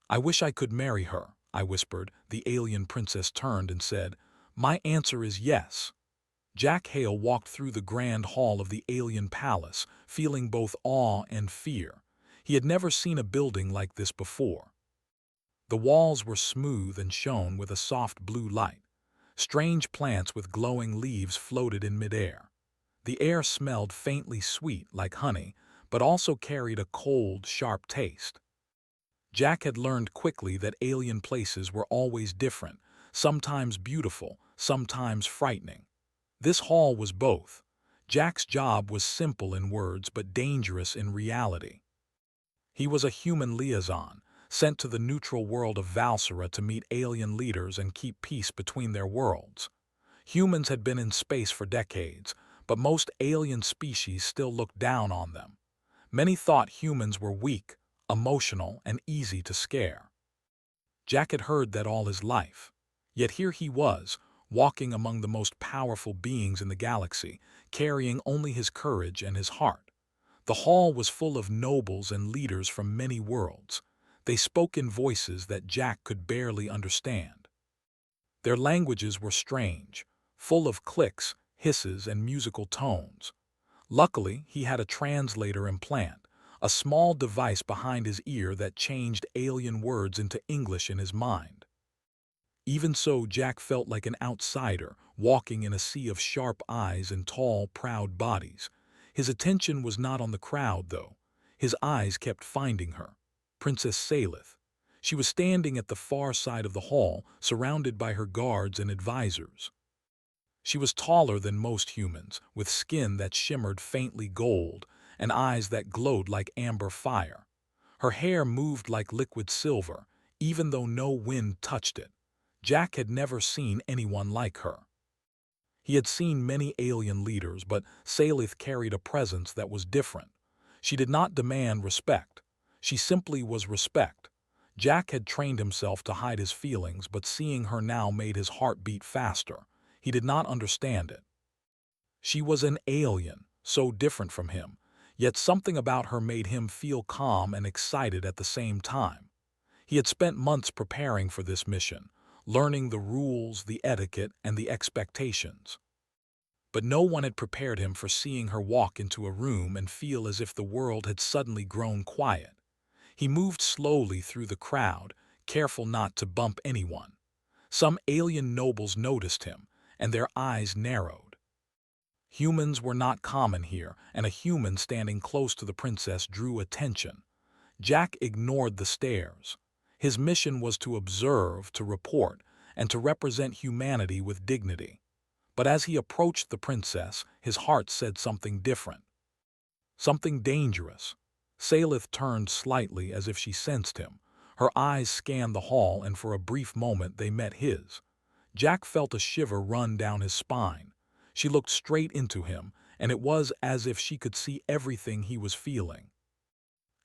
"I wish I could marry her," I whispered. The alien princess turned and said, "My answer is yes." Jack Hale walked through the grand hall of the alien palace, feeling both awe and fear. He had never seen a building like this before. The walls were smooth and shone with a soft blue light. Strange plants with glowing leaves floated in midair. The air smelled faintly sweet like honey, but also carried a cold, sharp taste. Jack had learned quickly that alien places were always different, sometimes beautiful, sometimes frightening. This hall was both. Jack's job was simple in words but dangerous in reality. He was a human liaison, sent to the neutral world of Valsera to meet alien leaders and keep peace between their worlds. Humans had been in space for decades, but most alien species still looked down on them. Many thought humans were weak, emotional, and easy to scare. Jack had heard that all his life. Yet here he was, walking among the most powerful beings in the galaxy, carrying only his courage and his heart. The hall was full of nobles and leaders from many worlds. They spoke in voices that Jack could barely understand. Their languages were strange, full of clicks, hisses, and musical tones. Luckily, he had a translator implant, a small device behind his ear that changed alien words into English in his mind. Even so, Jack felt like an outsider, walking in a sea of sharp eyes and tall, proud bodies. His attention was not on the crowd, though. His eyes kept finding her, Princess Salith. She was standing at the far side of the hall, surrounded by her guards and advisors. She was taller than most humans, with skin that shimmered faintly gold and eyes that glowed like amber fire. Her hair moved like liquid silver, even though no wind touched it. Jack had never seen anyone like her. He had seen many alien leaders, but Salith carried a presence that was different. She did not demand respect. She simply was respect. Jack had trained himself to hide his feelings, but seeing her now made his heart beat faster. He did not understand it. She was an alien, so different from him, yet something about her made him feel calm and excited at the same time. He had spent months preparing for this mission, learning the rules, the etiquette, and the expectations. But no one had prepared him for seeing her walk into a room and feel as if the world had suddenly grown quiet. He moved slowly through the crowd, careful not to bump anyone. Some alien nobles noticed him, and their eyes narrowed. Humans were not common here, and a human standing close to the princess drew attention. Jack ignored the stares. His mission was to observe, to report, and to represent humanity with dignity. But as he approached the princess, his heart said something different. Something dangerous. Salith turned slightly as if she sensed him. Her eyes scanned the hall, and for a brief moment they met his. Jack felt a shiver run down his spine. She looked straight into him, and it was as if she could see everything he was feeling.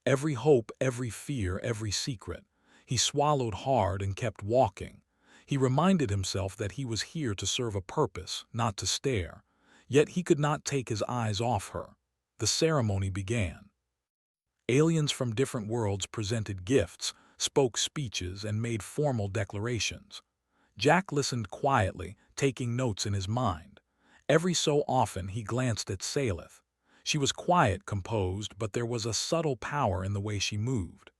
Every hope, every fear, every secret. He swallowed hard and kept walking. He reminded himself that he was here to serve a purpose, not to stare. Yet he could not take his eyes off her. The ceremony began. Aliens from different worlds presented gifts, spoke speeches, and made formal declarations. Jack listened quietly, taking notes in his mind. Every so often he glanced at Salith. She was quiet, composed, but there was a subtle power in the way she moved.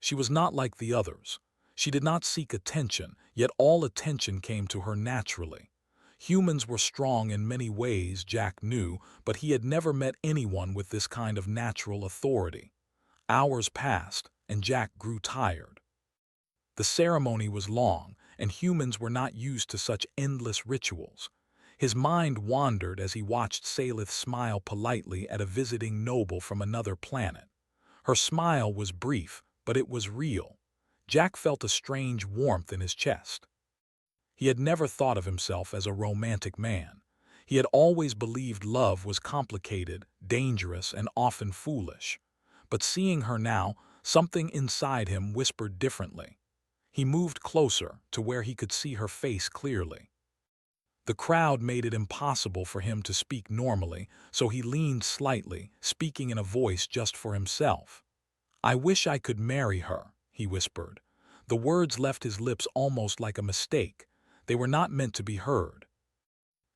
She was not like the others. She did not seek attention, yet all attention came to her naturally. Humans were strong in many ways, Jack knew, but he had never met anyone with this kind of natural authority. Hours passed, and Jack grew tired. The ceremony was long, and humans were not used to such endless rituals. His mind wandered as he watched Salith smile politely at a visiting noble from another planet. Her smile was brief, but it was real. Jack felt a strange warmth in his chest. He had never thought of himself as a romantic man. He had always believed love was complicated, dangerous, and often foolish. But seeing her now, something inside him whispered differently. He moved closer to where he could see her face clearly. The crowd made it impossible for him to speak normally, so he leaned slightly, speaking in a voice just for himself. "I wish I could marry her," he whispered. The words left his lips almost like a mistake. They were not meant to be heard.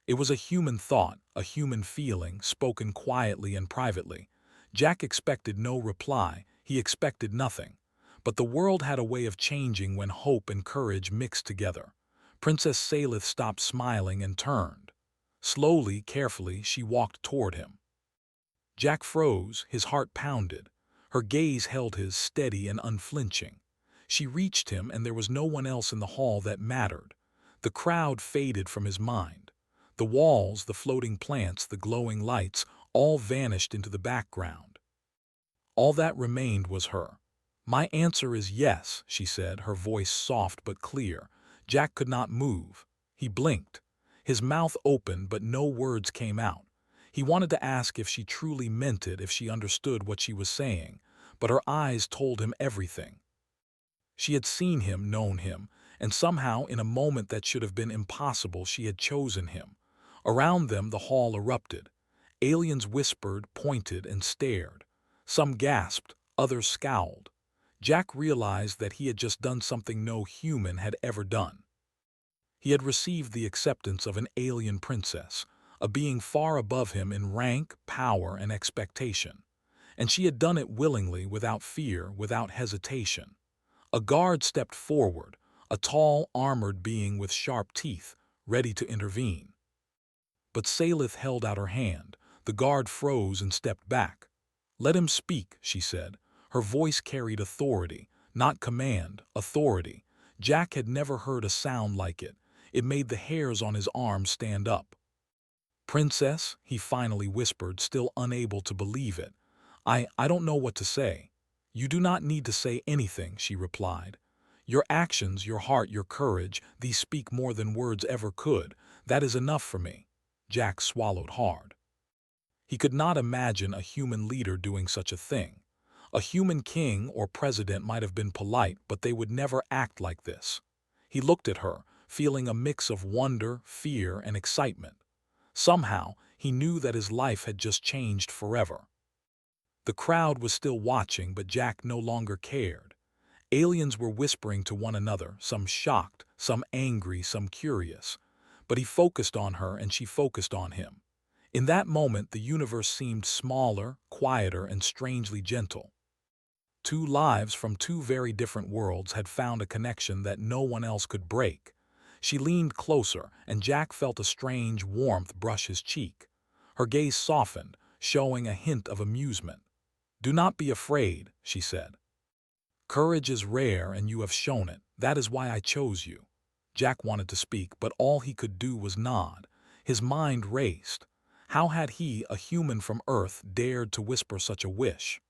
It was a human thought, a human feeling, spoken quietly and privately. Jack expected no reply, he expected nothing. But the world had a way of changing when hope and courage mixed together. Princess Salith stopped smiling and turned. Slowly, carefully, she walked toward him. Jack froze, his heart pounded. Her gaze held his, steady and unflinching. She reached him, and there was no one else in the hall that mattered. The crowd faded from his mind. The walls, the floating plants, the glowing lights, all vanished into the background. All that remained was her. "My answer is yes," she said, her voice soft but clear. Jack could not move. He blinked. His mouth opened, but no words came out. He wanted to ask if she truly meant it, if she understood what she was saying, but her eyes told him everything. She had seen him, known him, and somehow, in a moment that should have been impossible, she had chosen him. Around them, the hall erupted. Aliens whispered, pointed, and stared. Some gasped, others scowled. Jack realized that he had just done something no human had ever done. He had received the acceptance of an alien princess, a being far above him in rank, power, and expectation. And she had done it willingly, without fear, without hesitation. A guard stepped forward, a tall, armored being with sharp teeth, ready to intervene. But Salith held out her hand. The guard froze and stepped back. "Let him speak," she said. Her voice carried authority, not command, authority. Jack had never heard a sound like it. It made the hairs on his arms stand up. "Princess," he finally whispered, still unable to believe it. I don't know what to say." "You do not need to say anything," she replied. "Your actions, your heart, your courage, these speak more than words ever could. That is enough for me." Jack swallowed hard. He could not imagine a human leader doing such a thing. A human king or president might have been polite, but they would never act like this. He looked at her, feeling a mix of wonder, fear, and excitement. Somehow, he knew that his life had just changed forever. The crowd was still watching, but Jack no longer cared. Aliens were whispering to one another, some shocked, some angry, some curious. But he focused on her, and she focused on him. In that moment, the universe seemed smaller, quieter, and strangely gentle. Two lives from two very different worlds had found a connection that no one else could break. She leaned closer, and Jack felt a strange warmth brush his cheek. Her gaze softened, showing a hint of amusement. "Do not be afraid," she said. "Courage is rare, and you have shown it. That is why I chose you." Jack wanted to speak, but all he could do was nod. His mind raced. How had he, a human from Earth, dared to whisper such a wish?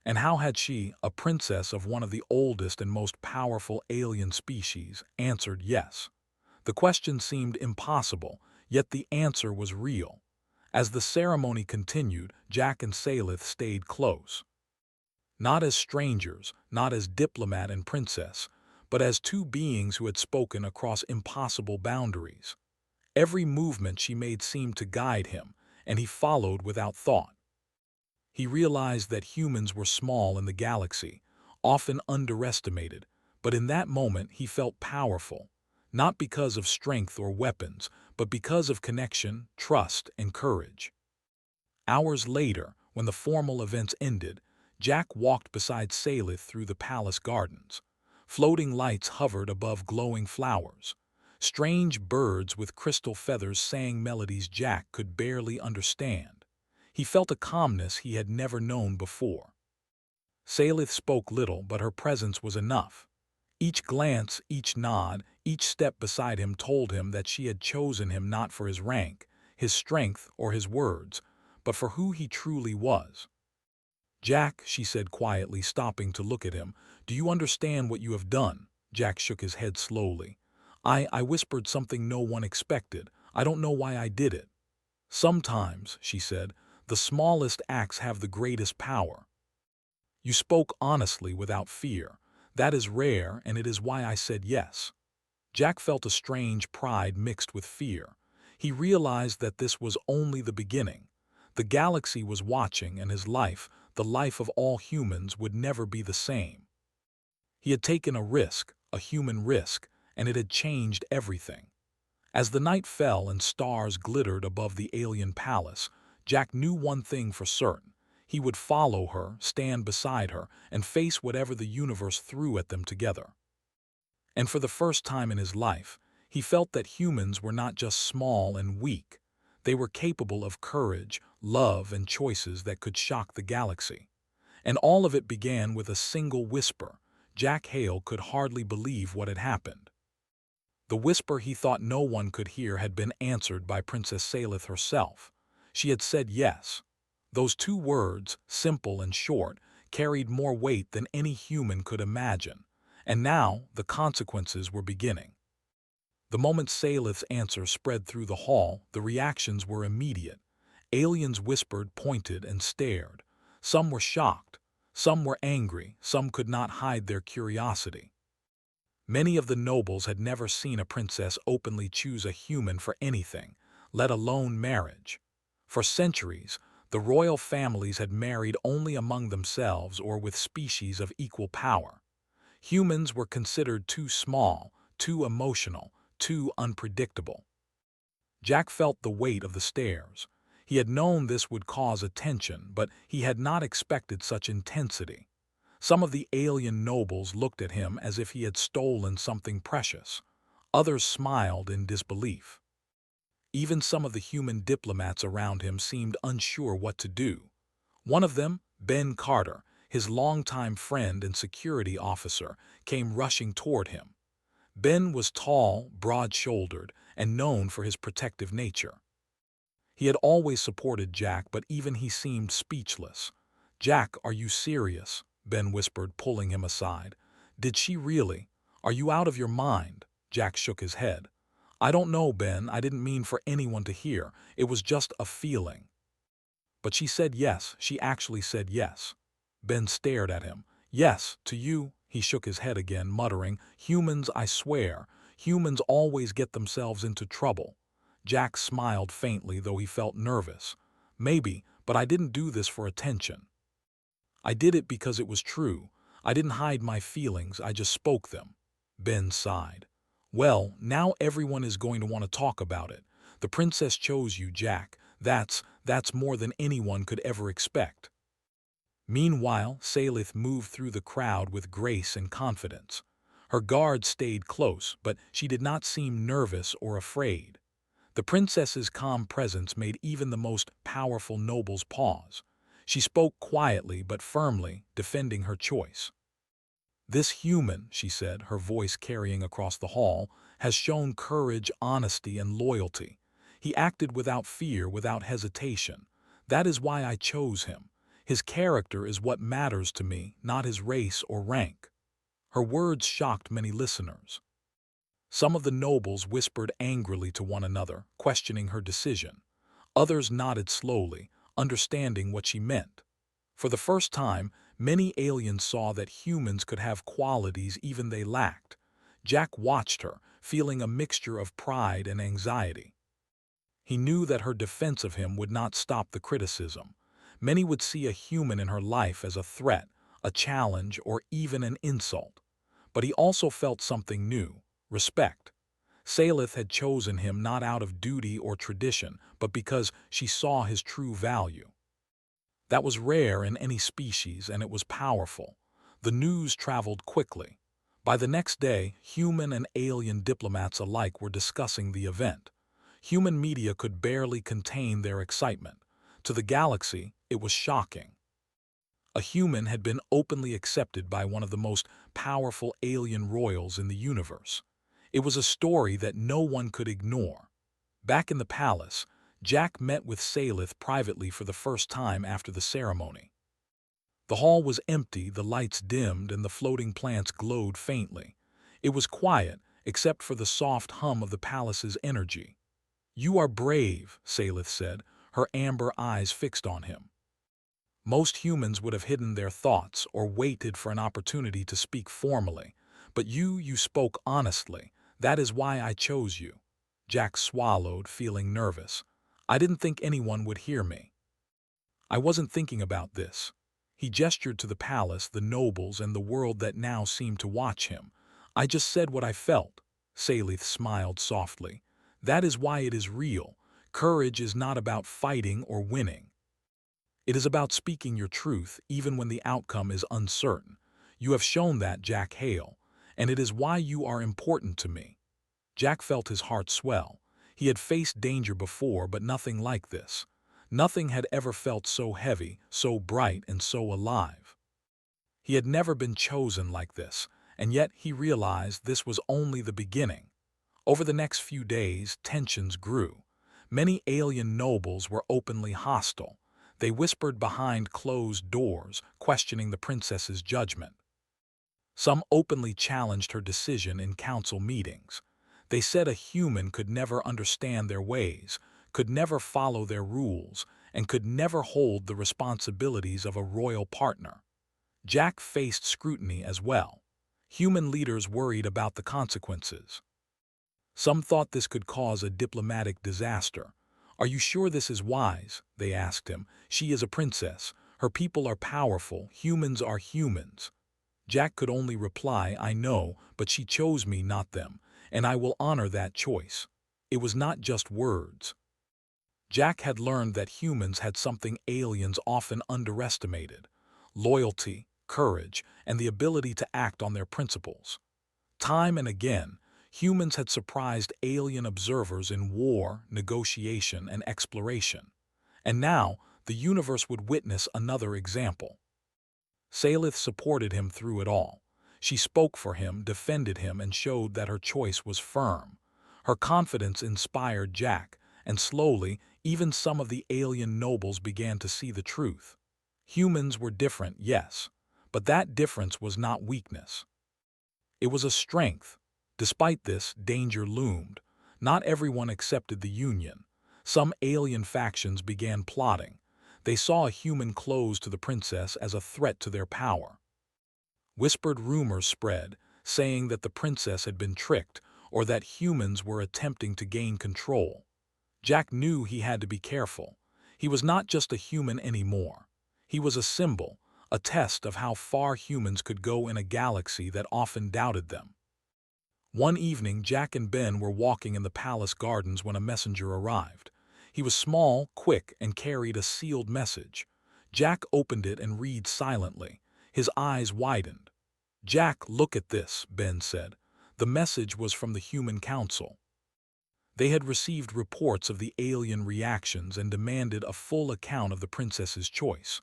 And how had she, a princess of one of the oldest and most powerful alien species, answered yes? The question seemed impossible, yet the answer was real. As the ceremony continued, Jack and Salith stayed close. Not as strangers, not as diplomat and princess, but as two beings who had spoken across impossible boundaries. Every movement she made seemed to guide him, and he followed without thought. He realized that humans were small in the galaxy, often underestimated, but in that moment he felt powerful, not because of strength or weapons, but because of connection, trust, and courage. Hours later, when the formal events ended, Jack walked beside Salith through the palace gardens. Floating lights hovered above glowing flowers. Strange birds with crystal feathers sang melodies Jack could barely understand. He felt a calmness he had never known before. Salith spoke little, but her presence was enough. Each glance, each nod, each step beside him told him that she had chosen him not for his rank, his strength, or his words, but for who he truly was. "Jack," she said quietly, stopping to look at him, "do you understand what you have done?" Jack shook his head slowly. I whispered something no one expected. I don't know why I did it." "Sometimes," she said, "the smallest acts have the greatest power. You spoke honestly without fear. That is rare, and it is why I said yes." Jack felt a strange pride mixed with fear. He realized that this was only the beginning. The galaxy was watching, and his life, the life of all humans, would never be the same. He had taken a risk, a human risk, and it had changed everything. As the night fell and stars glittered above the alien palace, Jack knew one thing for certain. He would follow her, stand beside her, and face whatever the universe threw at them together. And for the first time in his life, he felt that humans were not just small and weak. They were capable of courage, love, and choices that could shock the galaxy. And all of it began with a single whisper. Jack Hale could hardly believe what had happened. The whisper he thought no one could hear had been answered by Princess Salith herself. She had said yes. Those two words, simple and short, carried more weight than any human could imagine. And now the consequences were beginning. The moment Salith's answer spread through the hall, the reactions were immediate. Aliens whispered, pointed, and stared. Some were shocked, some were angry, some could not hide their curiosity. Many of the nobles had never seen a princess openly choose a human for anything, let alone marriage. For centuries, the royal families had married only among themselves or with species of equal power. Humans were considered too small, too emotional, too unpredictable. Jack felt the weight of the stares. He had known this would cause attention, but he had not expected such intensity. Some of the alien nobles looked at him as if he had stolen something precious. Others smiled in disbelief. Even some of the human diplomats around him seemed unsure what to do. One of them, Ben Carter, his longtime friend and security officer, came rushing toward him. Ben was tall, broad-shouldered, and known for his protective nature. He had always supported Jack, but even he seemed speechless. "Jack, are you serious?" Ben whispered, pulling him aside. "Did she really? Are you out of your mind?" Jack shook his head. "I don't know, Ben. I didn't mean for anyone to hear. It was just a feeling." "But she said yes. She actually said yes." Ben stared at him. "Yes, to you." He shook his head again, muttering, "Humans, I swear. Humans always get themselves into trouble." Jack smiled faintly, though he felt nervous. "Maybe, but I didn't do this for attention. I did it because it was true. I didn't hide my feelings, I just spoke them." Ben sighed. "Well, now everyone is going to want to talk about it. The princess chose you, Jack. That's more than anyone could ever expect." Meanwhile, Salith moved through the crowd with grace and confidence. Her guards stayed close, but she did not seem nervous or afraid. The princess's calm presence made even the most powerful nobles pause. She spoke quietly but firmly, defending her choice. "This human," she said, her voice carrying across the hall, "has shown courage, honesty, and loyalty. He acted without fear, without hesitation. That is why I chose him. His character is what matters to me, not his race or rank." Her words shocked many listeners. Some of the nobles whispered angrily to one another, questioning her decision. Others nodded slowly, understanding what she meant. For the first time, many aliens saw that humans could have qualities even they lacked. Jack watched her, feeling a mixture of pride and anxiety. He knew that her defense of him would not stop the criticism. Many would see a human in her life as a threat, a challenge, or even an insult. But he also felt something new: respect. Salith had chosen him not out of duty or tradition, but because she saw his true value. That was rare in any species, and it was powerful. The news traveled quickly. By the next day, human and alien diplomats alike were discussing the event. Human media could barely contain their excitement. To the galaxy, it was shocking. A human had been openly accepted by one of the most powerful alien royals in the universe. It was a story that no one could ignore. Back in the palace, Jack met with Salith privately for the first time after the ceremony. The hall was empty, the lights dimmed, and the floating plants glowed faintly. It was quiet, except for the soft hum of the palace's energy. "You are brave," Salith said, her amber eyes fixed on him. Most humans would have hidden their thoughts or waited for an opportunity to speak formally. But you spoke honestly. That is why I chose you." Jack swallowed, feeling nervous. "I didn't think anyone would hear me. I wasn't thinking about this." He gestured to the palace, the nobles, and the world that now seemed to watch him. "I just said what I felt." Salith smiled softly. "That is why it is real. Courage is not about fighting or winning. It is about speaking your truth, even when the outcome is uncertain. You have shown that, Jack Hale, and it is why you are important to me." Jack felt his heart swell. He had faced danger before, but nothing like this. Nothing had ever felt so heavy, so bright, and so alive. He had never been chosen like this, and yet he realized this was only the beginning. Over the next few days, tensions grew. Many alien nobles were openly hostile. They whispered behind closed doors, questioning the princess's judgment. Some openly challenged her decision in council meetings. They said a human could never understand their ways, could never follow their rules, and could never hold the responsibilities of a royal partner. Jack faced scrutiny as well. Human leaders worried about the consequences. Some thought this could cause a diplomatic disaster. "Are you sure this is wise?" they asked him. "She is a princess. Her people are powerful. Humans are humans." Jack could only reply, "I know, but she chose me, not them, and I will honor that choice." It was not just words. Jack had learned that humans had something aliens often underestimated: loyalty, courage, and the ability to act on their principles. Time and again, humans had surprised alien observers in war, negotiation, and exploration. And now, the universe would witness another example. Salith supported him through it all. She spoke for him, defended him, and showed that her choice was firm. Her confidence inspired Jack, and slowly, even some of the alien nobles began to see the truth. Humans were different, yes, but that difference was not weakness. It was a strength. Despite this, danger loomed. Not everyone accepted the union. Some alien factions began plotting. They saw a human close to the princess as a threat to their power. Whispered rumors spread, saying that the princess had been tricked or that humans were attempting to gain control. Jack knew he had to be careful. He was not just a human anymore. He was a symbol, a test of how far humans could go in a galaxy that often doubted them. One evening, Jack and Ben were walking in the palace gardens when a messenger arrived. He was small, quick, and carried a sealed message. Jack opened it and read silently. His eyes widened. "Jack, look at this," Ben said. The message was from the Human Council. They had received reports of the alien reactions and demanded a full account of the princess's choice.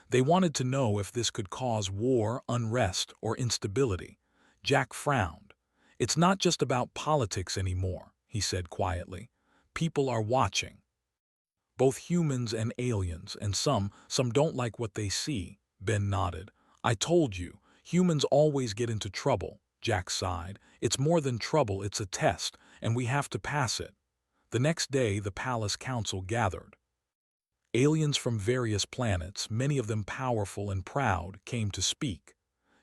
They wanted to know if this could cause war, unrest, or instability. Jack frowned. "It's not just about politics anymore," he said quietly. "People are watching. Both humans and aliens, and some don't like what they see." Ben nodded. "I told you, humans always get into trouble." Jack sighed. "It's more than trouble, it's a test, and we have to pass it." The next day, the palace council gathered. Aliens from various planets, many of them powerful and proud, came to speak.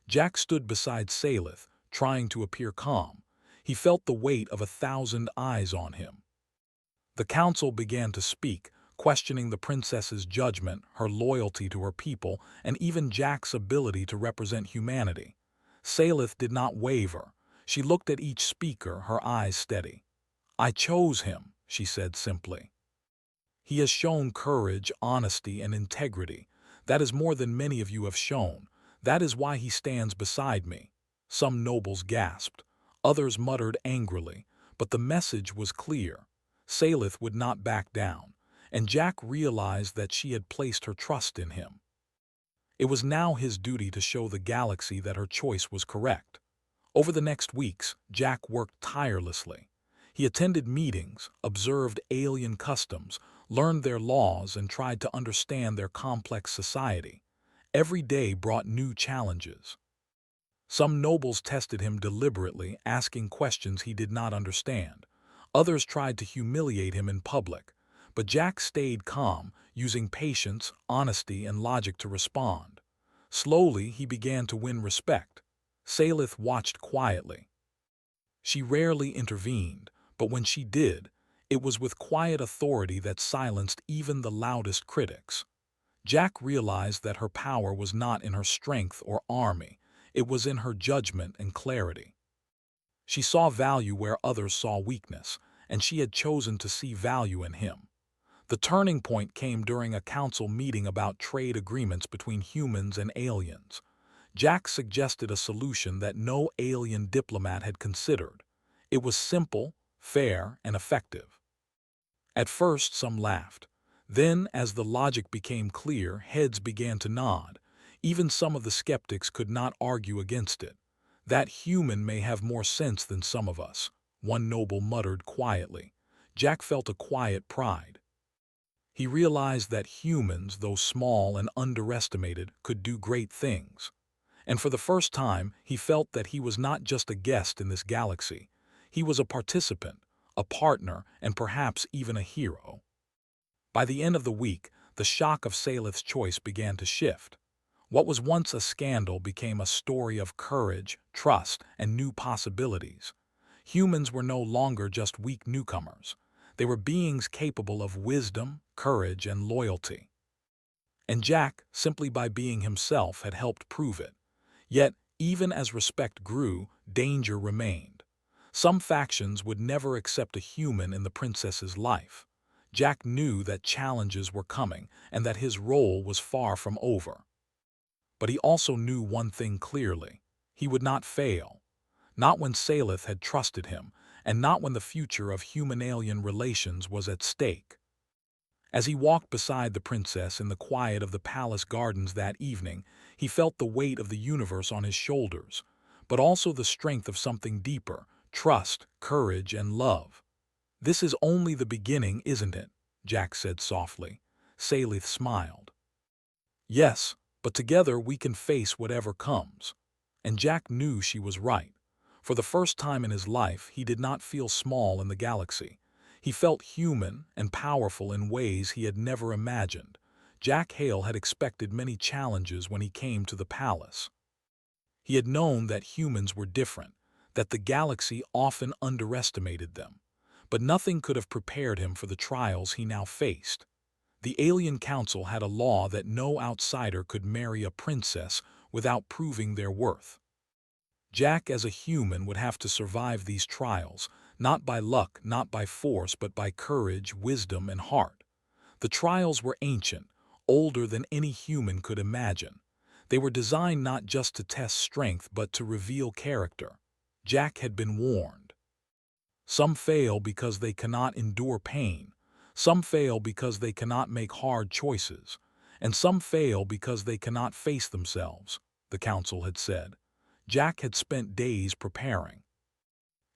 Jack stood beside Salith, trying to appear calm. He felt the weight of 1,000 eyes on him. The council began to speak, questioning the princess's judgment, her loyalty to her people, and even Jack's ability to represent humanity. Salith did not waver. She looked at each speaker, her eyes steady. "I chose him," she said simply. "He has shown courage, honesty, and integrity. That is more than many of you have shown. That is why he stands beside me." Some nobles gasped. Others muttered angrily. But the message was clear. Salith would not back down, and Jack realized that she had placed her trust in him. It was now his duty to show the galaxy that her choice was correct. Over the next weeks, Jack worked tirelessly. He attended meetings, observed alien customs, learned their laws, and tried to understand their complex society. Every day brought new challenges. Some nobles tested him deliberately, asking questions he did not understand. Others tried to humiliate him in public. But Jack stayed calm, using patience, honesty, and logic to respond. Slowly, he began to win respect. Salith watched quietly. She rarely intervened, but when she did, it was with quiet authority that silenced even the loudest critics. Jack realized that her power was not in her strength or army, it was in her judgment and clarity. She saw value where others saw weakness, and she had chosen to see value in him. The turning point came during a council meeting about trade agreements between humans and aliens. Jack suggested a solution that no alien diplomat had considered. It was simple, fair, and effective. At first, some laughed. Then, as the logic became clear, heads began to nod. Even some of the skeptics could not argue against it. "That human may have more sense than some of us," one noble muttered quietly. Jack felt a quiet pride. He realized that humans, though small and underestimated, could do great things. And for the first time, he felt that he was not just a guest in this galaxy. He was a participant, a partner, and perhaps even a hero. By the end of the week, the shock of Salith's choice began to shift. What was once a scandal became a story of courage, trust, and new possibilities. Humans were no longer just weak newcomers. They were beings capable of wisdom, courage, and loyalty. And Jack, simply by being himself, had helped prove it. Yet, even as respect grew, danger remained. Some factions would never accept a human in the princess's life. Jack knew that challenges were coming and that his role was far from over. But he also knew one thing clearly. He would not fail. Not when Salith had trusted him, and not when the future of human-alien relations was at stake. As he walked beside the princess in the quiet of the palace gardens that evening, he felt the weight of the universe on his shoulders, but also the strength of something deeper: trust, courage, and love. "This is only the beginning, isn't it?" Jack said softly. Salith smiled. "Yes, but together we can face whatever comes." And Jack knew she was right. For the first time in his life, he did not feel small in the galaxy. He felt human and powerful in ways he had never imagined. Jack Hale had expected many challenges when he came to the palace. He had known that humans were different, that the galaxy often underestimated them. But nothing could have prepared him for the trials he now faced. The Alien Council had a law that no outsider could marry a princess without proving their worth. Jack, as a human, would have to survive these trials, not by luck, not by force, but by courage, wisdom, and heart. The trials were ancient, older than any human could imagine. They were designed not just to test strength, but to reveal character. Jack had been warned. Some fail because they cannot endure pain. Some fail because they cannot make hard choices. And some fail because they cannot face themselves, the council had said. Jack had spent days preparing.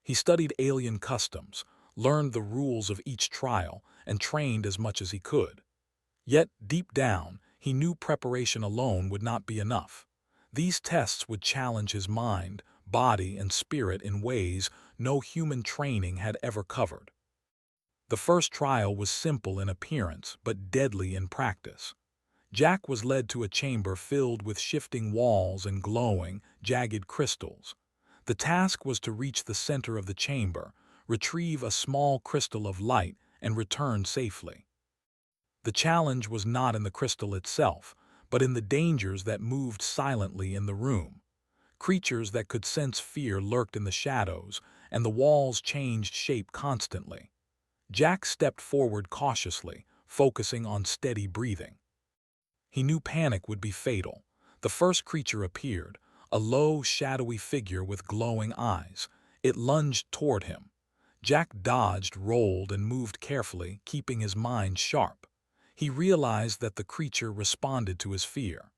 He studied alien customs, learned the rules of each trial, and trained as much as he could. Yet, deep down, he knew preparation alone would not be enough. These tests would challenge his mind, body, and spirit in ways no human training had ever covered. The first trial was simple in appearance, but deadly in practice. Jack was led to a chamber filled with shifting walls and glowing, jagged crystals. The task was to reach the center of the chamber, retrieve a small crystal of light, and return safely. The challenge was not in the crystal itself, but in the dangers that moved silently in the room. Creatures that could sense fear lurked in the shadows, and the walls changed shape constantly. Jack stepped forward cautiously, focusing on steady breathing. He knew panic would be fatal. The first creature appeared, a low, shadowy figure with glowing eyes. It lunged toward him. Jack dodged, rolled, and moved carefully, keeping his mind sharp. He realized that the creature responded to his fear.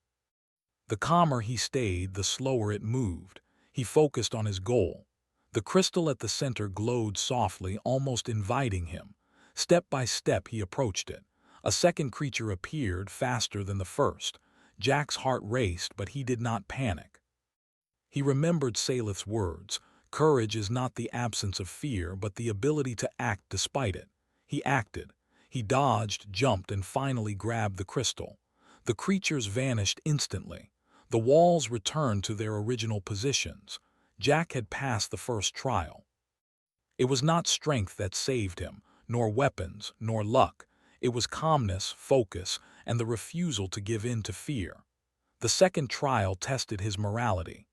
The calmer he stayed, the slower it moved. He focused on his goal. The crystal at the center glowed softly, almost inviting him. Step by step he approached it. A second creature appeared, faster than the first. Jack's heart raced, but he did not panic. He remembered Salith's words: "Courage is not the absence of fear, but the ability to act despite it." He acted. He dodged, jumped, and finally grabbed the crystal. The creatures vanished instantly. The walls returned to their original positions. Jack had passed the first trial. It was not strength that saved him, nor weapons, nor luck. It was calmness, focus, and the refusal to give in to fear. The second trial tested his morality.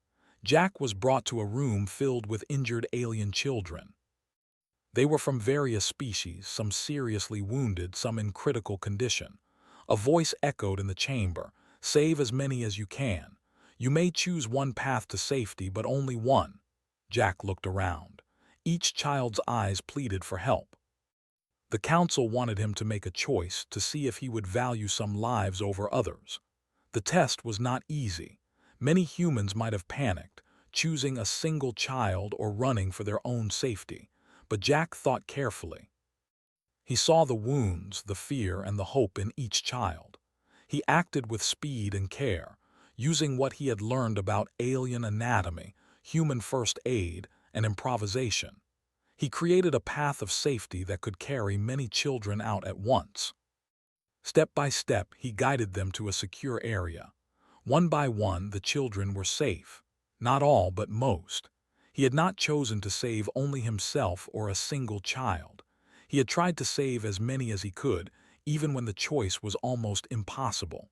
Jack was brought to a room filled with injured alien children. They were from various species, some seriously wounded, some in critical condition. A voice echoed in the chamber, "Save as many as you can. You may choose one path to safety, but only one." Jack looked around. Each child's eyes pleaded for help. The council wanted him to make a choice to see if he would value some lives over others. The test was not easy. Many humans might have panicked, choosing a single child or running for their own safety. But Jack thought carefully. He saw the wounds, the fear, and the hope in each child. He acted with speed and care, using what he had learned about alien anatomy, human first aid, and improvisation. He created a path of safety that could carry many children out at once. Step by step, he guided them to a secure area. One by one, the children were safe. Not all, but most. He had not chosen to save only himself or a single child. He had tried to save as many as he could, even when the choice was almost impossible.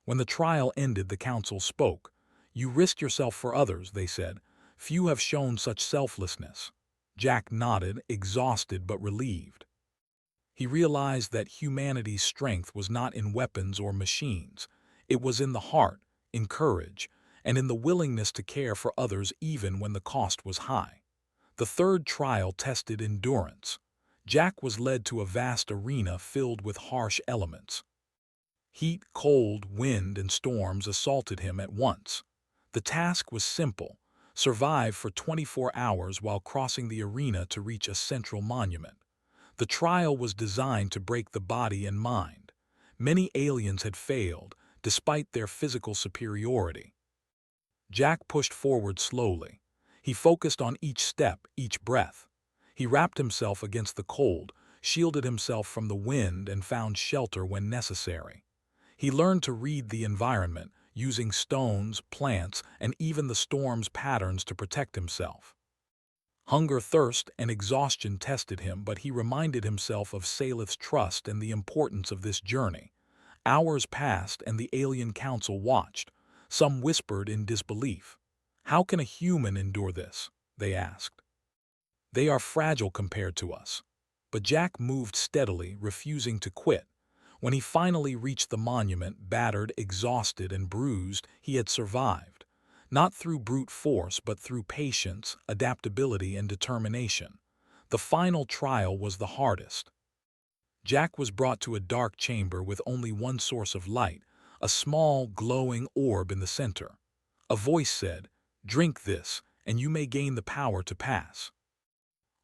When the trial ended, the council spoke. "You risked yourself for others," they said. "Few have shown such selflessness." Jack nodded, exhausted but relieved. He realized that humanity's strength was not in weapons or machines. It was in the heart, in courage, and in the willingness to care for others even when the cost was high. The third trial tested endurance. Jack was led to a vast arena filled with harsh elements. Heat, cold, wind, and storms assaulted him at once. The task was simple: survive for 24 hours while crossing the arena to reach a central monument. The trial was designed to break the body and mind. Many aliens had failed, despite their physical superiority. Jack pushed forward slowly. He focused on each step, each breath. He wrapped himself against the cold, shielded himself from the wind, and found shelter when necessary. He learned to read the environment, using stones, plants, and even the storm's patterns to protect himself. Hunger, thirst, and exhaustion tested him, but he reminded himself of Salith's trust and the importance of this journey. Hours passed, and the alien council watched. Some whispered in disbelief. "How can a human endure this?" they asked. "They are fragile compared to us." But Jack moved steadily, refusing to quit. When he finally reached the monument, battered, exhausted, and bruised, he had survived. Not through brute force, but through patience, adaptability, and determination. The final trial was the hardest. Jack was brought to a dark chamber with only one source of light, a small, glowing orb in the center. A voice said, "Drink this, and you may gain the power to pass.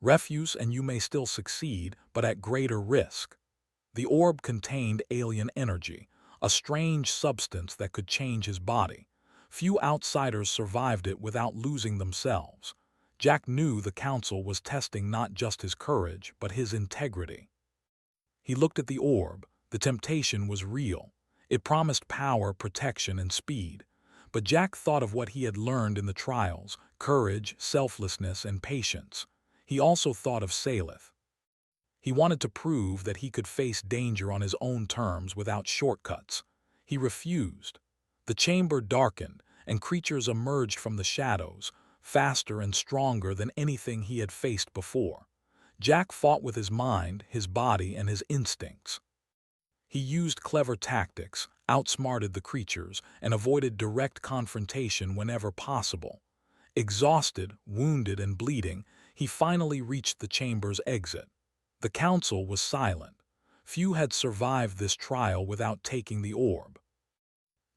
Refuse, and you may still succeed, but at greater risk." The orb contained alien energy, a strange substance that could change his body. Few outsiders survived it without losing themselves. Jack knew the council was testing not just his courage, but his integrity. He looked at the orb. The temptation was real. It promised power, protection, and speed. But Jack thought of what he had learned in the trials: courage, selflessness, and patience. He also thought of Salith. He wanted to prove that he could face danger on his own terms without shortcuts. He refused. The chamber darkened, and creatures emerged from the shadows, faster and stronger than anything he had faced before. Jack fought with his mind, his body, and his instincts. He used clever tactics, outsmarted the creatures, and avoided direct confrontation whenever possible. Exhausted, wounded, and bleeding, he finally reached the chamber's exit. The council was silent. Few had survived this trial without taking the orb.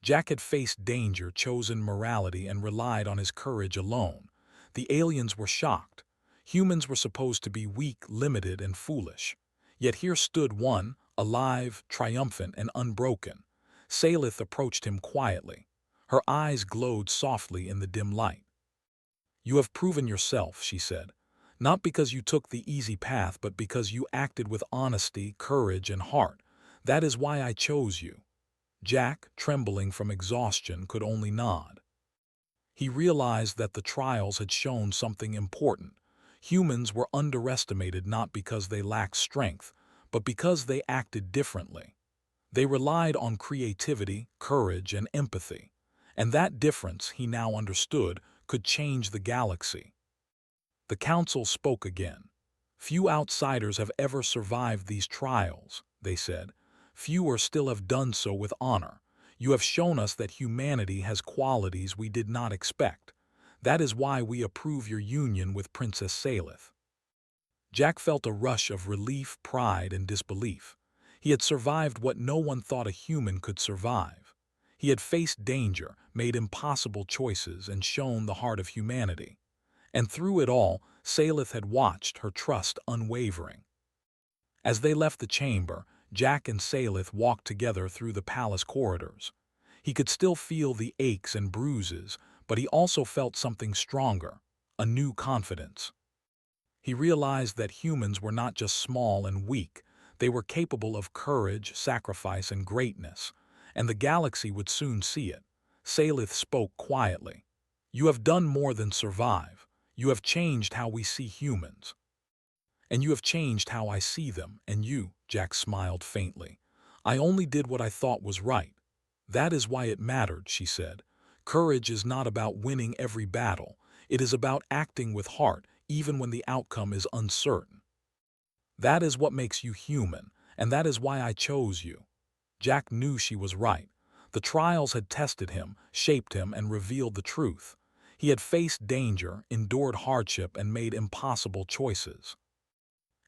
Jack had faced danger, chosen morality, and relied on his courage alone. The aliens were shocked. Humans were supposed to be weak, limited, and foolish. Yet here stood one, alive, triumphant, and unbroken. Salith approached him quietly. Her eyes glowed softly in the dim light. "You have proven yourself," she said. "Not because you took the easy path, but because you acted with honesty, courage, and heart. That is why I chose you." Jack, trembling from exhaustion, could only nod. He realized that the trials had shown something important. Humans were underestimated not because they lacked strength, but because they acted differently. They relied on creativity, courage, and empathy, and that difference, he now understood, could change the galaxy. The council spoke again. Few outsiders have ever survived these trials, they said. Fewer still have done so with honor. You have shown us that humanity has qualities we did not expect. That is why we approve your union with Princess Salith. Jack felt a rush of relief, pride, and disbelief. He had survived what no one thought a human could survive. He had faced danger, made impossible choices, and shown the heart of humanity. And through it all, Salith had watched, her trust unwavering. As they left the chamber, Jack and Salith walked together through the palace corridors. He could still feel the aches and bruises, but he also felt something stronger, a new confidence. He realized that humans were not just small and weak, they were capable of courage, sacrifice, and greatness, and the galaxy would soon see it. Salith spoke quietly. "You have done more than survive. You have changed how we see humans. And you have changed how I see them, and you," Jack smiled faintly. "I only did what I thought was right. That is why it mattered," she said. "Courage is not about winning every battle. It is about acting with heart, even when the outcome is uncertain. That is what makes you human, and that is why I chose you." Jack knew she was right. The trials had tested him, shaped him, and revealed the truth. He had faced danger, endured hardship, and made impossible choices.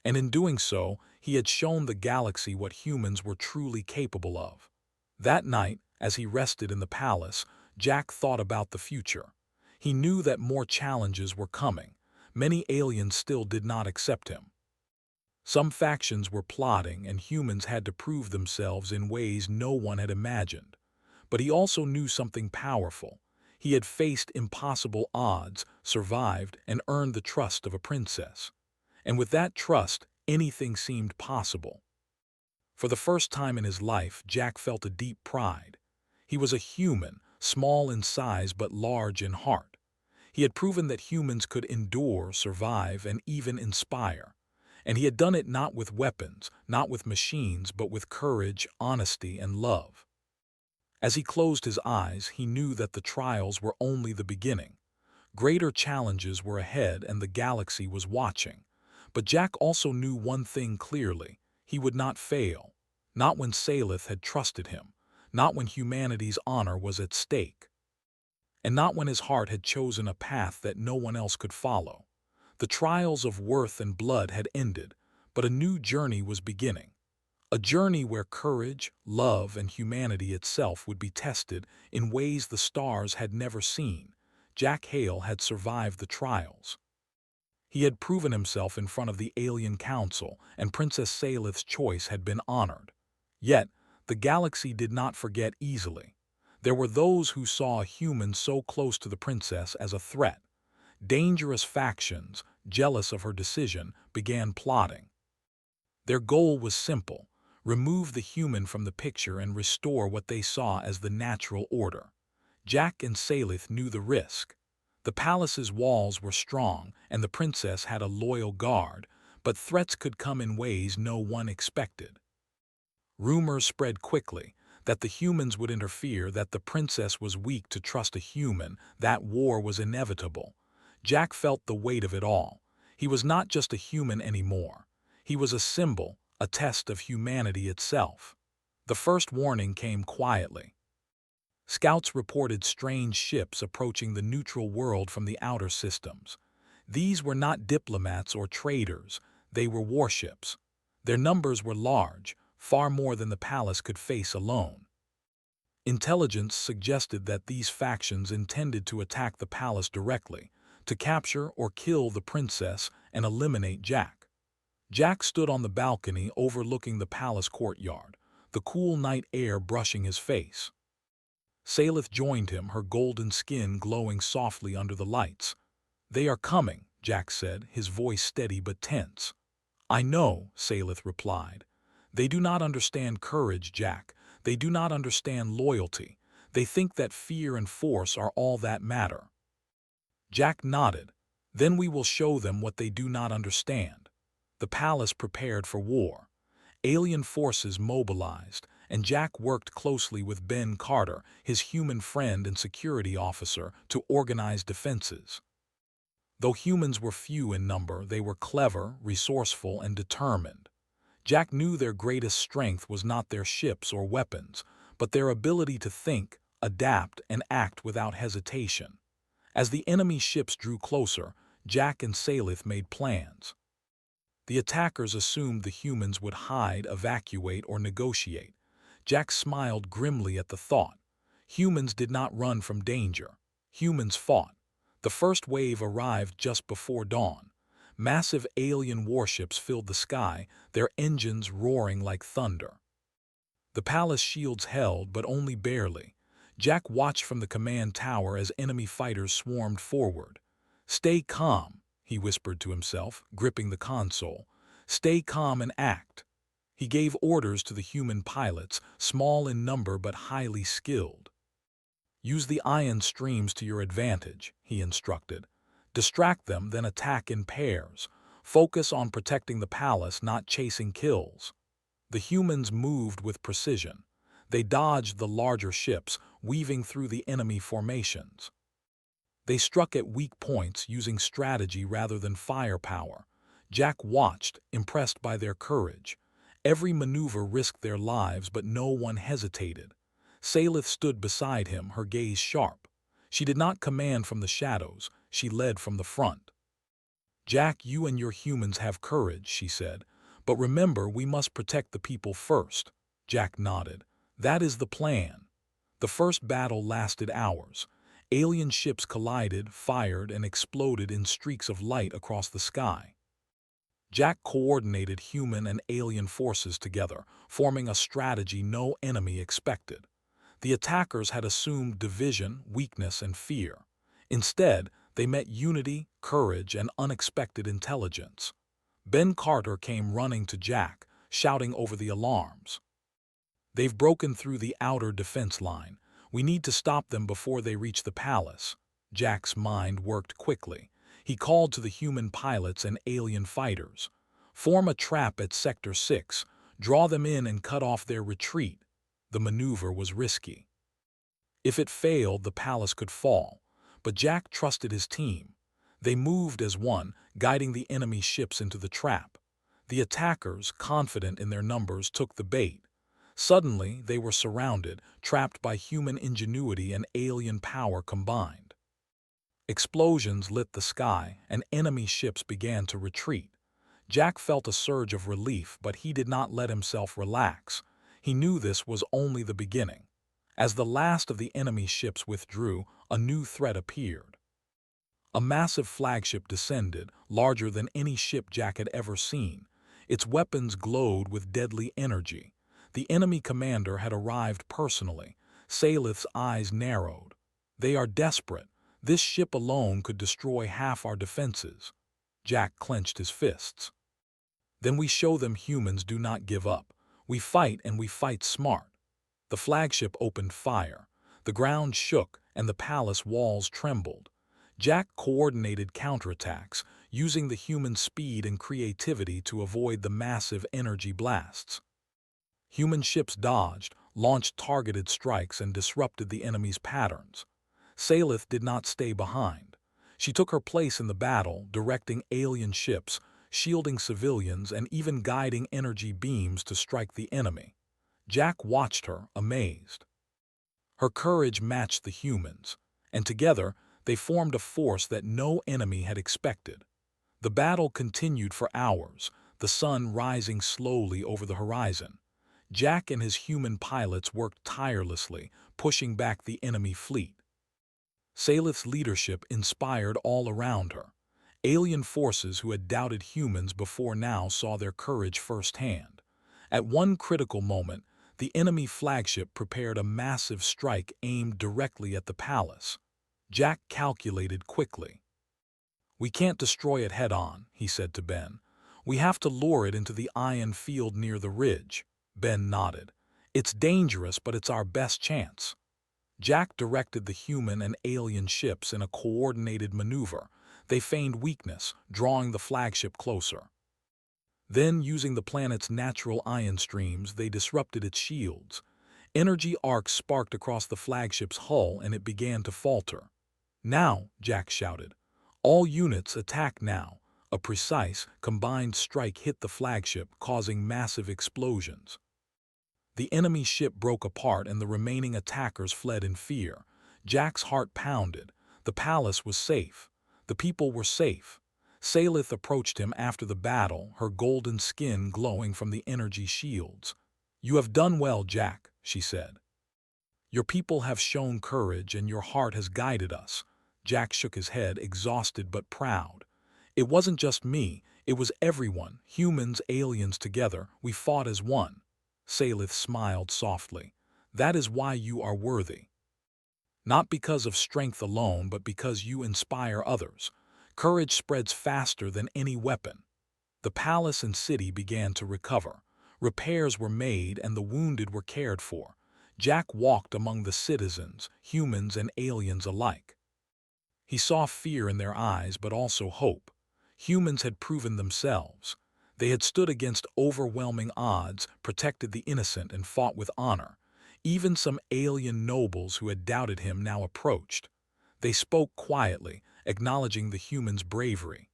And in doing so, he had shown the galaxy what humans were truly capable of. That night, as he rested in the palace, Jack thought about the future. He knew that more challenges were coming. Many aliens still did not accept him. Some factions were plotting, and humans had to prove themselves in ways no one had imagined. But he also knew something powerful. He had faced impossible odds, survived, and earned the trust of a princess. And with that trust, anything seemed possible. For the first time in his life, Jack felt a deep pride. He was a human, small in size but large in heart. He had proven that humans could endure, survive, and even inspire. And he had done it not with weapons, not with machines, but with courage, honesty, and love. As he closed his eyes, he knew that the trials were only the beginning. Greater challenges were ahead, and the galaxy was watching. But Jack also knew one thing clearly: he would not fail. Not when Salith had trusted him, not when humanity's honor was at stake, and not when his heart had chosen a path that no one else could follow. The trials of worth and blood had ended, but a new journey was beginning. A journey where courage, love, and humanity itself would be tested in ways the stars had never seen. Jack Hale had survived the trials. He had proven himself in front of the alien council, and Princess Salith's choice had been honored. Yet, the galaxy did not forget easily. There were those who saw a human so close to the princess as a threat. Dangerous factions, jealous of her decision, began plotting. Their goal was simple: remove the human from the picture and restore what they saw as the natural order. Jack and Salith knew the risk. The palace's walls were strong, and the princess had a loyal guard, but threats could come in ways no one expected. Rumors spread quickly that the humans would interfere, that the princess was weak to trust a human, that war was inevitable. Jack felt the weight of it all. He was not just a human anymore. He was a symbol, a test of humanity itself. The first warning came quietly. Scouts reported strange ships approaching the neutral world from the outer systems. These were not diplomats or traders, they were warships. Their numbers were large, far more than the palace could face alone. Intelligence suggested that these factions intended to attack the palace directly, to capture or kill the princess and eliminate Jack. Jack stood on the balcony overlooking the palace courtyard, the cool night air brushing his face. Salith joined him, her golden skin glowing softly under the lights. "They are coming," Jack said, his voice steady but tense. "I know," Salith replied. "They do not understand courage, Jack. They do not understand loyalty. They think that fear and force are all that matter." Jack nodded. "Then we will show them what they do not understand." The palace prepared for war. Alien forces mobilized, and Jack worked closely with Ben Carter, his human friend and security officer, to organize defenses. Though humans were few in number, they were clever, resourceful, and determined. Jack knew their greatest strength was not their ships or weapons, but their ability to think, adapt, and act without hesitation. As the enemy ships drew closer, Jack and Salith made plans. The attackers assumed the humans would hide, evacuate, or negotiate. Jack smiled grimly at the thought. Humans did not run from danger. Humans fought. The first wave arrived just before dawn. Massive alien warships filled the sky, their engines roaring like thunder. The palace shields held, but only barely. Jack watched from the command tower as enemy fighters swarmed forward. "Stay calm," he whispered to himself, gripping the console. "Stay calm and act." He gave orders to the human pilots, small in number but highly skilled. "Use the ion streams to your advantage," he instructed. "Distract them, then attack in pairs. Focus on protecting the palace, not chasing kills." The humans moved with precision. They dodged the larger ships, weaving through the enemy formations. They struck at weak points, using strategy rather than firepower. Jack watched, impressed by their courage. Every maneuver risked their lives, but no one hesitated. Salith stood beside him, her gaze sharp. She did not command from the shadows, she led from the front. "Jack, you and your humans have courage," she said. "But remember, we must protect the people first." Jack nodded. "That is the plan." The first battle lasted hours. Alien ships collided, fired, and exploded in streaks of light across the sky. Jack coordinated human and alien forces together, forming a strategy no enemy expected. The attackers had assumed division, weakness, and fear. Instead, they met unity, courage, and unexpected intelligence. Ben Carter came running to Jack, shouting over the alarms. "They've broken through the outer defense line. We need to stop them before they reach the palace." Jack's mind worked quickly. He called to the human pilots and alien fighters. "Form a trap at Sector 6. Draw them in and cut off their retreat." The maneuver was risky. If it failed, the palace could fall. But Jack trusted his team. They moved as one, guiding the enemy ships into the trap. The attackers, confident in their numbers, took the bait. Suddenly, they were surrounded, trapped by human ingenuity and alien power combined. Explosions lit the sky, and enemy ships began to retreat. Jack felt a surge of relief, but he did not let himself relax. He knew this was only the beginning. As the last of the enemy ships withdrew, a new threat appeared. A massive flagship descended, larger than any ship Jack had ever seen. Its weapons glowed with deadly energy. The enemy commander had arrived personally. Salith's eyes narrowed. "They are desperate. This ship alone could destroy half our defenses." Jack clenched his fists. "Then we show them humans do not give up. We fight, and we fight smart." The flagship opened fire. The ground shook, and the palace walls trembled. Jack coordinated counterattacks, using the human speed and creativity to avoid the massive energy blasts. Human ships dodged, launched targeted strikes, and disrupted the enemy's patterns. Salith did not stay behind. She took her place in the battle, directing alien ships, shielding civilians, and even guiding energy beams to strike the enemy. Jack watched her, amazed. Her courage matched the humans, and together they formed a force that no enemy had expected. The battle continued for hours, the sun rising slowly over the horizon. Jack and his human pilots worked tirelessly, pushing back the enemy fleet. Salith's leadership inspired all around her. Alien forces who had doubted humans before now saw their courage firsthand. At one critical moment, the enemy flagship prepared a massive strike aimed directly at the palace. Jack calculated quickly. "We can't destroy it head-on," he said to Ben. "We have to lure it into the ion field near the ridge." Ben nodded. "It's dangerous, but it's our best chance." Jack directed the human and alien ships in a coordinated maneuver. They feigned weakness, drawing the flagship closer. Then, using the planet's natural ion streams, they disrupted its shields. Energy arcs sparked across the flagship's hull and it began to falter. "Now," Jack shouted. "All units attack now." A precise, combined strike hit the flagship, causing massive explosions. The enemy ship broke apart and the remaining attackers fled in fear. Jack's heart pounded. The palace was safe. The people were safe. Salith approached him after the battle, her golden skin glowing from the energy shields. "You have done well, Jack," she said. "Your people have shown courage and your heart has guided us." Jack shook his head, exhausted but proud. "It wasn't just me, it was everyone, humans, aliens together. We fought as one." Salith smiled softly. "That is why you are worthy. Not because of strength alone, but because you inspire others. Courage spreads faster than any weapon." The palace and city began to recover. Repairs were made and the wounded were cared for. Jack walked among the citizens, humans and aliens alike. He saw fear in their eyes, but also hope. Humans had proven themselves. They had stood against overwhelming odds, protected the innocent, and fought with honor. Even some alien nobles who had doubted him now approached. They spoke quietly, acknowledging the humans' bravery.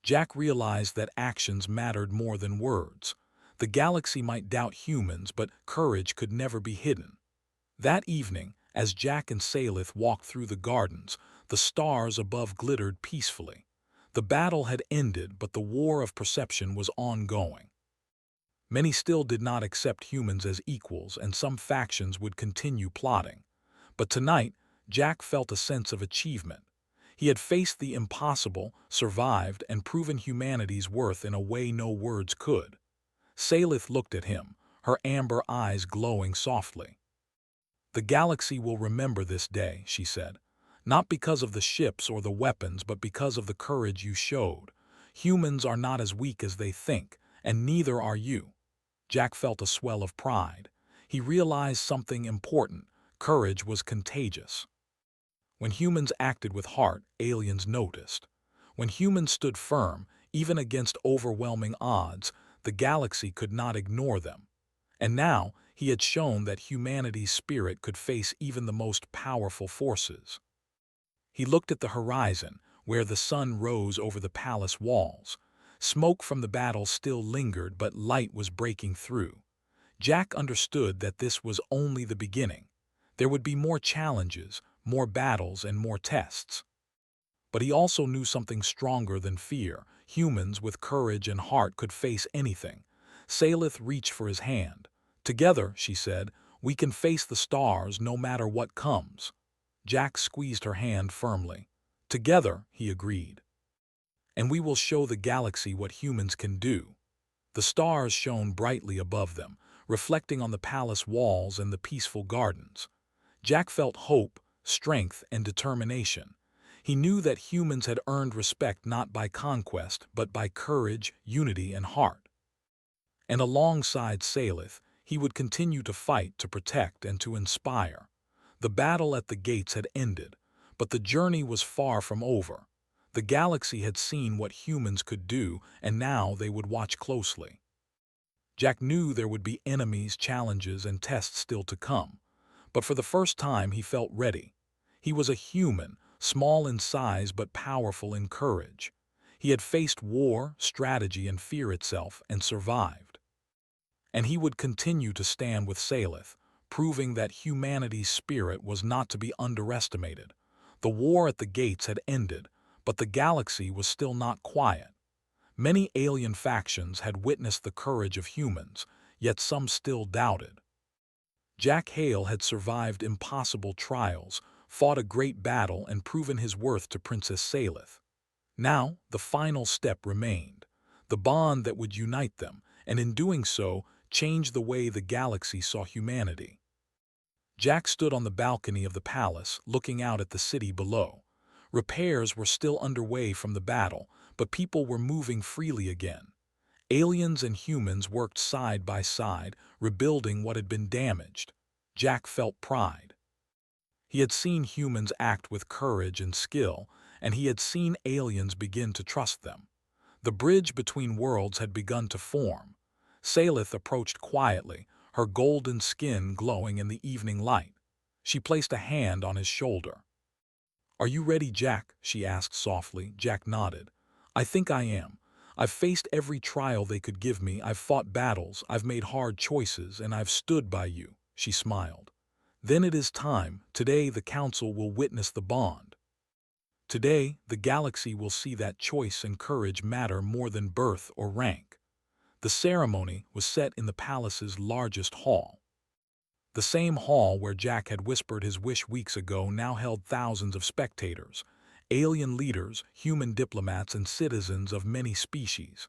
Jack realized that actions mattered more than words. The galaxy might doubt humans, but courage could never be hidden. That evening, as Jack and Salith walked through the gardens, the stars above glittered peacefully. The battle had ended, but the war of perception was ongoing. Many still did not accept humans as equals, and some factions would continue plotting. But tonight, Jack felt a sense of achievement. He had faced the impossible, survived, and proven humanity's worth in a way no words could. Salith looked at him, her amber eyes glowing softly. "The galaxy will remember this day," she said. "Not because of the ships or the weapons, but because of the courage you showed. Humans are not as weak as they think, and neither are you." Jack felt a swell of pride. He realized something important. Courage was contagious. When humans acted with heart, aliens noticed. When humans stood firm, even against overwhelming odds, the galaxy could not ignore them. And now, he had shown that humanity's spirit could face even the most powerful forces. He looked at the horizon, where the sun rose over the palace walls. Smoke from the battle still lingered, but light was breaking through. Jack understood that this was only the beginning. There would be more challenges, more battles, and more tests. But he also knew something stronger than fear. Humans with courage and heart could face anything. Salith reached for his hand. "Together," she said, "we can face the stars no matter what comes." Jack squeezed her hand firmly. "Together," he agreed. "And we will show the galaxy what humans can do." The stars shone brightly above them, reflecting on the palace walls and the peaceful gardens. Jack felt hope, strength, and determination. He knew that humans had earned respect not by conquest, but by courage, unity, and heart. And alongside Salith, he would continue to fight, to protect, and to inspire. The battle at the gates had ended, but the journey was far from over. The galaxy had seen what humans could do, and now they would watch closely. Jack knew there would be enemies, challenges, and tests still to come. But for the first time, he felt ready. He was a human, small in size but powerful in courage. He had faced war, strategy, and fear itself, and survived. And he would continue to stand with Salith, proving that humanity's spirit was not to be underestimated. The war at the gates had ended, but the galaxy was still not quiet. Many alien factions had witnessed the courage of humans, yet some still doubted. Jack Hale had survived impossible trials, fought a great battle, and proven his worth to Princess Salith. Now, the final step remained, the bond that would unite them, and in doing so, change the way the galaxy saw humanity. Jack stood on the balcony of the palace, looking out at the city below. Repairs were still underway from the battle, but people were moving freely again. Aliens and humans worked side by side, rebuilding what had been damaged. Jack felt pride. He had seen humans act with courage and skill, and he had seen aliens begin to trust them. The bridge between worlds had begun to form. Salith approached quietly, her golden skin glowing in the evening light. She placed a hand on his shoulder. "Are you ready, Jack?" she asked softly. Jack nodded. "I think I am. I've faced every trial they could give me, I've fought battles, I've made hard choices, and I've stood by you," she smiled. "Then it is time. Today the Council will witness the bond. Today the galaxy will see that choice and courage matter more than birth or rank." The ceremony was set in the palace's largest hall. The same hall where Jack had whispered his wish weeks ago now held thousands of spectators, alien leaders, human diplomats, and citizens of many species.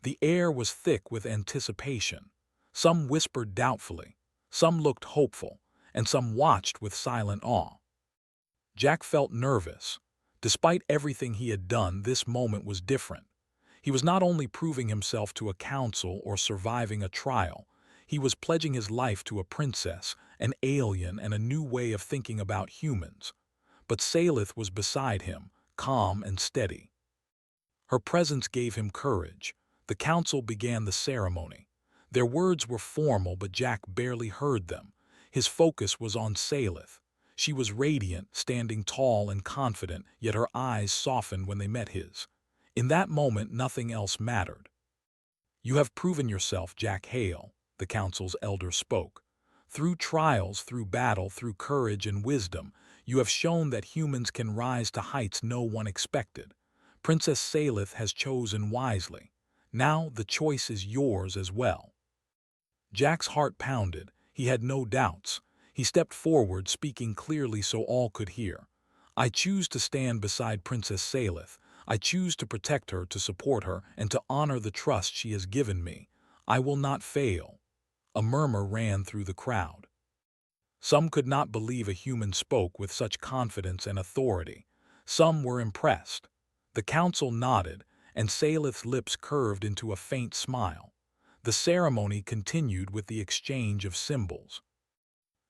The air was thick with anticipation. Some whispered doubtfully, some looked hopeful, and some watched with silent awe. Jack felt nervous. Despite everything he had done, this moment was different. He was not only proving himself to a council or surviving a trial, he was pledging his life to a princess, an alien, and a new way of thinking about humans. But Salith was beside him, calm and steady. Her presence gave him courage. The council began the ceremony. Their words were formal, but Jack barely heard them. His focus was on Salith. She was radiant, standing tall and confident, yet her eyes softened when they met his. In that moment, nothing else mattered. "You have proven yourself, Jack Hale," the council's elder spoke. "Through trials, through battle, through courage and wisdom, you have shown that humans can rise to heights no one expected. Princess Salith has chosen wisely. Now the choice is yours as well." Jack's heart pounded. He had no doubts. He stepped forward, speaking clearly so all could hear. "I choose to stand beside Princess Salith. I choose to protect her, to support her, and to honor the trust she has given me. I will not fail." A murmur ran through the crowd. Some could not believe a human spoke with such confidence and authority. Some were impressed. The council nodded, and Salith's lips curved into a faint smile. The ceremony continued with the exchange of symbols.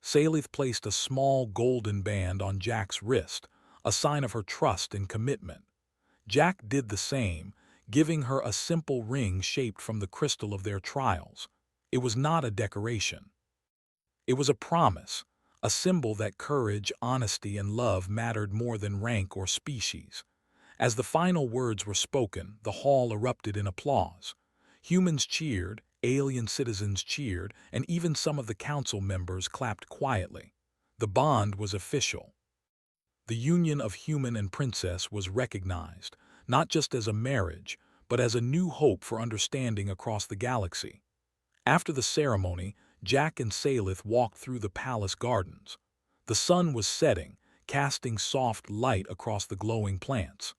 Salith placed a small golden band on Jack's wrist, a sign of her trust and commitment. Jack did the same, giving her a simple ring shaped from the crystal of their trials. It was not a decoration. It was a promise, a symbol that courage, honesty, and love mattered more than rank or species. As the final words were spoken, the hall erupted in applause. Humans cheered, alien citizens cheered, and even some of the council members clapped quietly. The bond was official. The union of human and princess was recognized, not just as a marriage, but as a new hope for understanding across the galaxy. After the ceremony, Jack and Salith walked through the palace gardens. The sun was setting, casting soft light across the glowing plants.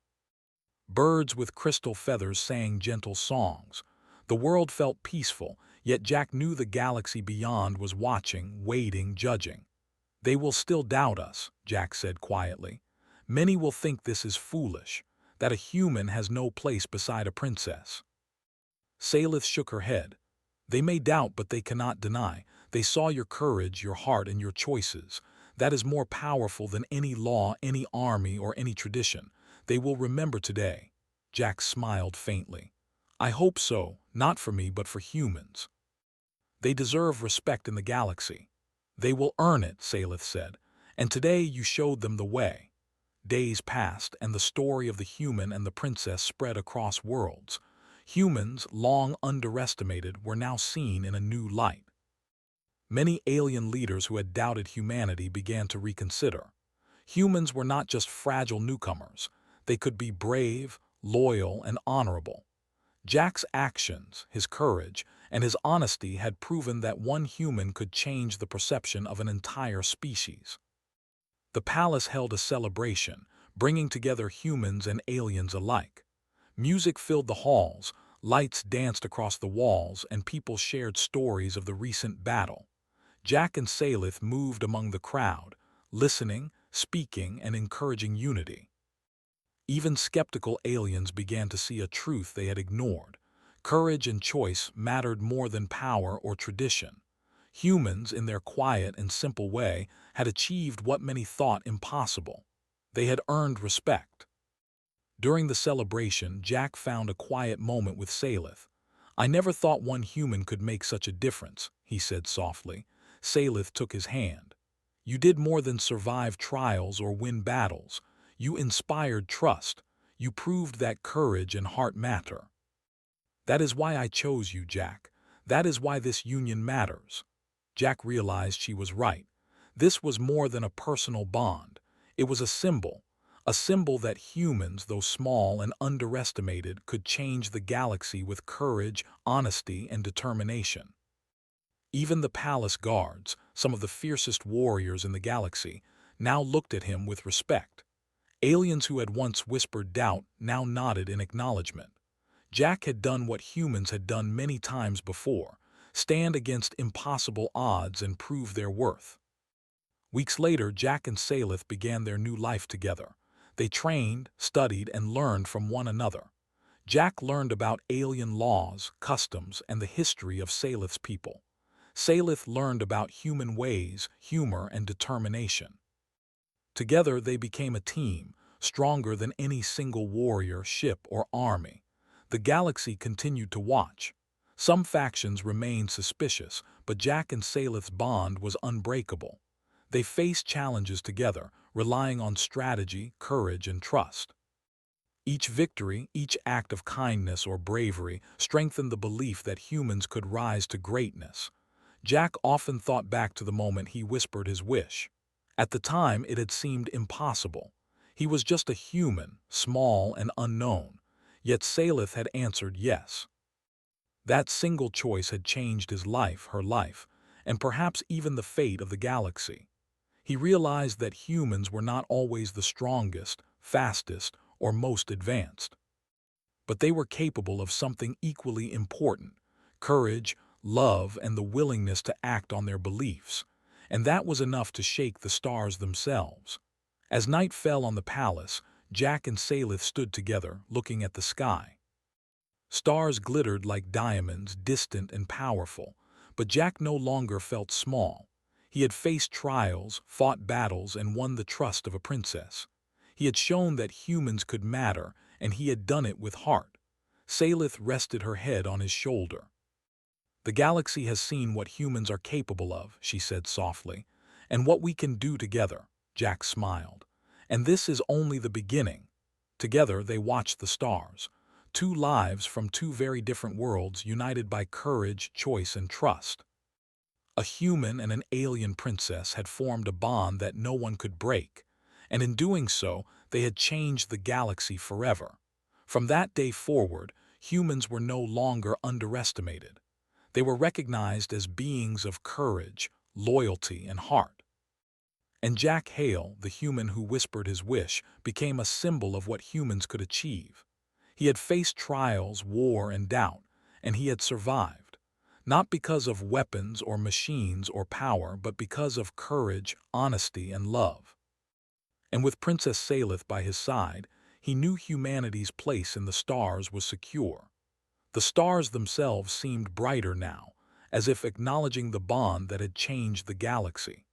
Birds with crystal feathers sang gentle songs. The world felt peaceful, yet Jack knew the galaxy beyond was watching, waiting, judging. "They will still doubt us," Jack said quietly. "Many will think this is foolish, that a human has no place beside a princess." Salith shook her head. "They may doubt, but they cannot deny. They saw your courage, your heart, and your choices. That is more powerful than any law, any army, or any tradition. They will remember today." Jack smiled faintly. "I hope so, not for me, but for humans. They deserve respect in the galaxy." "They will earn it," Salith said. "And today you showed them the way." Days passed, and the story of the human and the princess spread across worlds. Humans, long underestimated, were now seen in a new light. Many alien leaders who had doubted humanity began to reconsider. Humans were not just fragile newcomers. They could be brave, loyal, and honorable. Jack's actions, his courage, and his honesty had proven that one human could change the perception of an entire species. The palace held a celebration, bringing together humans and aliens alike. Music filled the halls, lights danced across the walls, and people shared stories of the recent battle. Jack and Salith moved among the crowd, listening, speaking, and encouraging unity. Even skeptical aliens began to see a truth they had ignored. Courage and choice mattered more than power or tradition. Humans, in their quiet and simple way, had achieved what many thought impossible. They had earned respect. During the celebration, Jack found a quiet moment with Salith. "I never thought one human could make such a difference," he said softly. Salith took his hand. "You did more than survive trials or win battles. You inspired trust. You proved that courage and heart matter. That is why I chose you, Jack. That is why this union matters." Jack realized she was right. This was more than a personal bond. It was a symbol that humans, though small and underestimated, could change the galaxy with courage, honesty, and determination. Even the palace guards, some of the fiercest warriors in the galaxy, now looked at him with respect. Aliens who had once whispered doubt now nodded in acknowledgement. Jack had done what humans had done many times before: stand against impossible odds and prove their worth. Weeks later, Jack and Salith began their new life together. They trained, studied, and learned from one another. Jack learned about alien laws, customs, and the history of Salith's people. Salith learned about human ways, humor, and determination. Together they became a team, stronger than any single warrior, ship, or army. The galaxy continued to watch. Some factions remained suspicious, but Jack and Salith's bond was unbreakable. They faced challenges together, relying on strategy, courage, and trust. Each victory, each act of kindness or bravery, strengthened the belief that humans could rise to greatness. Jack often thought back to the moment he whispered his wish. At the time, it had seemed impossible. He was just a human, small and unknown. Yet Salith had answered yes. That single choice had changed his life, her life, and perhaps even the fate of the galaxy. He realized that humans were not always the strongest, fastest, or most advanced. But they were capable of something equally important: courage, love, and the willingness to act on their beliefs. And that was enough to shake the stars themselves. As night fell on the palace, Jack and Salith stood together, looking at the sky. Stars glittered like diamonds, distant and powerful, but Jack no longer felt small. He had faced trials, fought battles, and won the trust of a princess. He had shown that humans could matter, and he had done it with heart. Salith rested her head on his shoulder. "The galaxy has seen what humans are capable of," she said softly, "and what we can do together." Jack smiled. "And this is only the beginning." Together they watched the stars. Two lives from two very different worlds, united by courage, choice, and trust. A human and an alien princess had formed a bond that no one could break, and in doing so, they had changed the galaxy forever. From that day forward, humans were no longer underestimated. They were recognized as beings of courage, loyalty, and heart. And Jack Hale, the human who whispered his wish, became a symbol of what humans could achieve. He had faced trials, war, and doubt, and he had survived. Not because of weapons or machines or power, but because of courage, honesty, and love. And with Princess Salith by his side, he knew humanity's place in the stars was secure. The stars themselves seemed brighter now, as if acknowledging the bond that had changed the galaxy.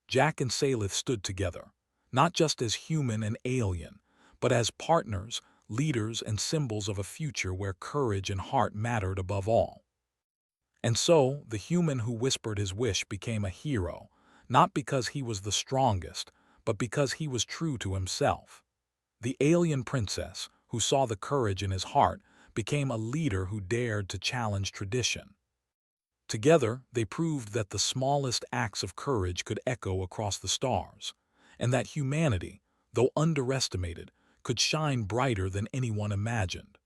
Jack and Salith stood together, not just as human and alien, but as partners, leaders, and symbols of a future where courage and heart mattered above all. And so, the human who whispered his wish became a hero, not because he was the strongest, but because he was true to himself. The alien princess, who saw the courage in his heart, became a leader who dared to challenge tradition. Together, they proved that the smallest acts of courage could echo across the stars, and that humanity, though underestimated, could shine brighter than anyone imagined.